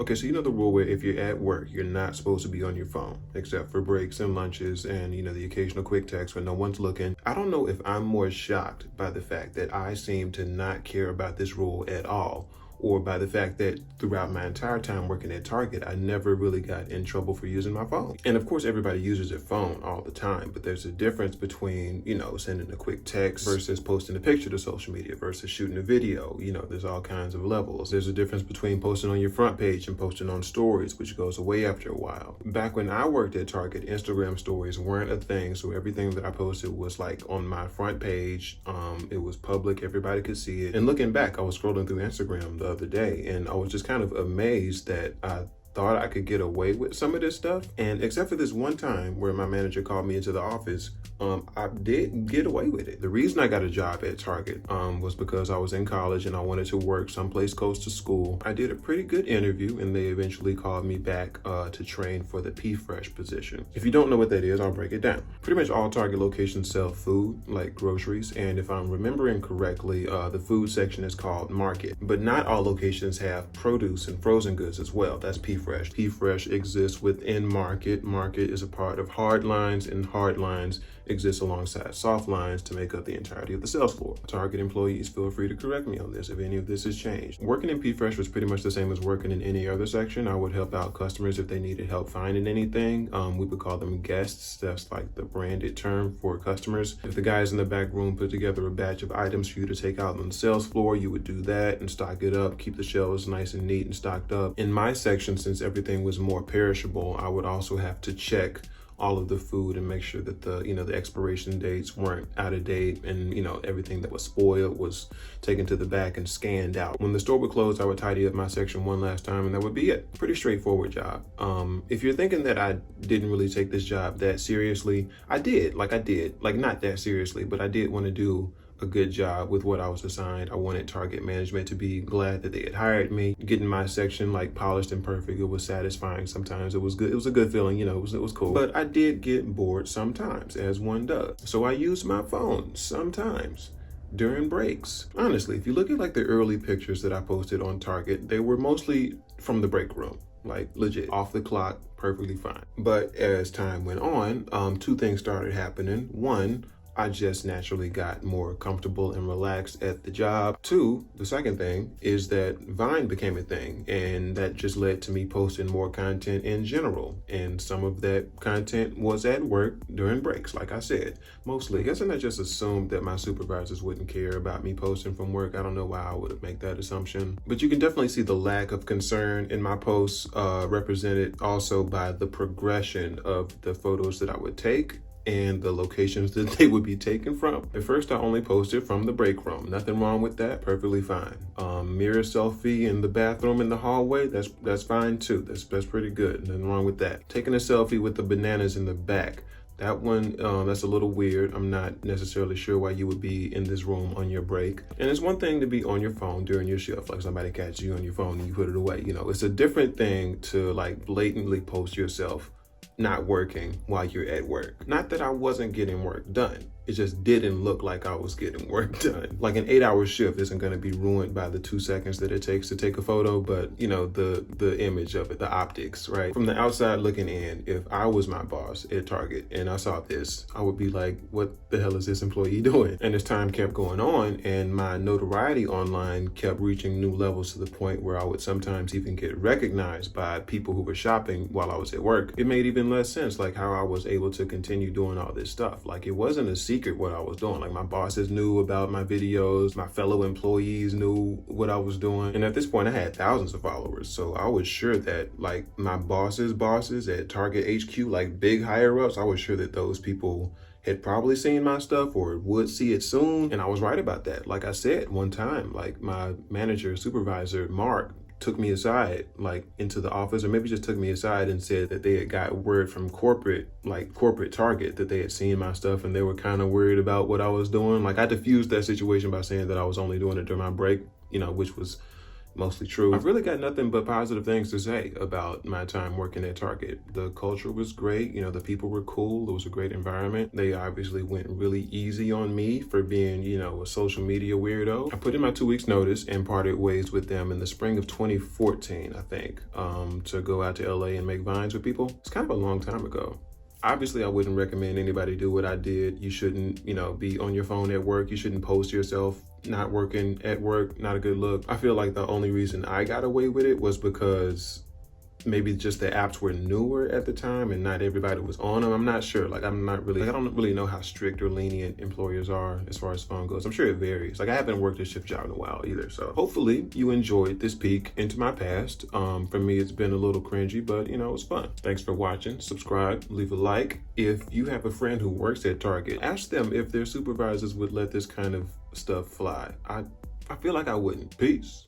Okay, so you know the rule where if you're at work, you're not supposed to be on your phone, except for breaks and lunches and, the occasional quick text when no one's looking. I don't know if I'm more shocked by the fact that I seem to not care about this rule at all, or by the fact that throughout my entire time working at Target, I never really got in trouble for using my phone. And of course, everybody uses their phone all the time, but there's a difference between, sending a quick text versus posting a picture to social media versus shooting a video. There's all kinds of levels. There's a difference between posting on your front page and posting on stories, which goes away after a while. Back when I worked at Target, Instagram stories weren't a thing, so everything that I posted was like on my front page. It was public, everybody could see it. And looking back, I was scrolling through Instagram the other day, and I was just kind of amazed that I thought I could get away with some of this stuff. And except for this one time where my manager called me into the office, I did get away with it. The reason I got a job at Target was because I was in college and I wanted to work someplace close to school. I did a pretty good interview and they eventually called me back to train for the P-Fresh position. If you don't know what that is, I'll break it down. Pretty much all Target locations sell food, like groceries, and if I'm remembering correctly, the food section is called Market. But not all locations have produce and frozen goods as well. That's P-Fresh. P-Fresh exists within Market. Market is a part of hard lines, and hard lines exist alongside soft lines to make up the entirety of the sales floor. Target employees, feel free to correct me on this if any of this has changed. Working in P-Fresh was pretty much the same as working in any other section. I would help out customers if they needed help finding anything. We would call them guests. That's like the branded term for customers. If the guys in the back room put together a batch of items for you to take out on the sales floor, you would do that and stock it up, keep the shelves nice and neat and stocked up. In my section, since everything was more perishable, I would also have to check all of the food and make sure that the expiration dates weren't out of date, and everything that was spoiled was taken to the back and scanned out. When the store would close, I would tidy up my section one last time and that would be it. Pretty straightforward job. If you're thinking that I didn't really take this job that seriously, I did, not that seriously, but I did want to do a good job with what I was assigned. I wanted Target management to be glad that they had hired me. Getting my section polished and perfect, it was satisfying. Sometimes it was good. It was a good feeling, it was cool. But I did get bored sometimes, as one does. So I used my phone sometimes during breaks. Honestly, if you look at the early pictures that I posted on Target, they were mostly from the break room. Legit, off the clock, perfectly fine. But as time went on, two things started happening. One, I just naturally got more comfortable and relaxed at the job. Two, the second thing is that Vine became a thing, and that just led to me posting more content in general. And some of that content was at work during breaks, like I said. Mostly, I guess I just assumed that my supervisors wouldn't care about me posting from work. I don't know why I would make that assumption. But you can definitely see the lack of concern in my posts, represented also by the progression of the photos that I would take and the locations that they would be taken from. At first, I only posted from the break room. Nothing wrong with that, perfectly fine. Mirror selfie in the bathroom in the hallway, that's fine too. That's pretty good, nothing wrong with that. Taking a selfie with the bananas in the back, that one, that's a little weird. I'm not necessarily sure why you would be in this room on your break. And it's one thing to be on your phone during your shift, like somebody catches you on your phone and you put it away. It's a different thing to blatantly post yourself not working while you're at work. Not that I wasn't getting work done. It just didn't look like I was getting work done. An 8-hour shift isn't going to be ruined by the 2 seconds that it takes to take a photo, but the image of it, the optics, right? From the outside looking in, if I was my boss at Target and I saw this, I would be like, what the hell is this employee doing? And as time kept going on and my notoriety online kept reaching new levels to the point where I would sometimes even get recognized by people who were shopping while I was at work, it made even less sense how I was able to continue doing all this stuff. It wasn't a secret what I was doing. My bosses knew about my videos, my fellow employees knew what I was doing. And at this point I had thousands of followers. So I was sure that my bosses at Target HQ, big higher ups, I was sure that those people had probably seen my stuff or would see it soon. And I was right about that. Like I said, one time, my manager, supervisor, Mark, took me aside into the office, or maybe just took me aside and said that they had got word from corporate Target that they had seen my stuff and they were kind of worried about what I was doing. I diffused that situation by saying that I was only doing it during my break, which was mostly true. I've really got nothing but positive things to say about my time working at Target. The culture was great. You know, the people were cool. It was a great environment. They obviously went really easy on me for being, you know, a social media weirdo. I put in my 2 weeks notice and parted ways with them in the spring of 2014, I think, to go out to LA and make vines with people. It's kind of a long time ago. Obviously, I wouldn't recommend anybody do what I did. You shouldn't, you know, be on your phone at work. You shouldn't post yourself not working at work. Not a good look. I feel like the only reason I got away with it was because maybe just the apps were newer at the time and not everybody was on them. I'm not sure. Like, I don't really know how strict or lenient employers are as far as phone goes. I'm sure it varies. Like, I haven't worked a shift job in a while either. So hopefully you enjoyed this peek into my past. For me, it's been a little cringy, but you know, it's fun. Thanks for watching. Subscribe, leave a like. If you have a friend who works at Target, ask them if their supervisors would let this kind of stuff fly. I feel like I wouldn't. Peace.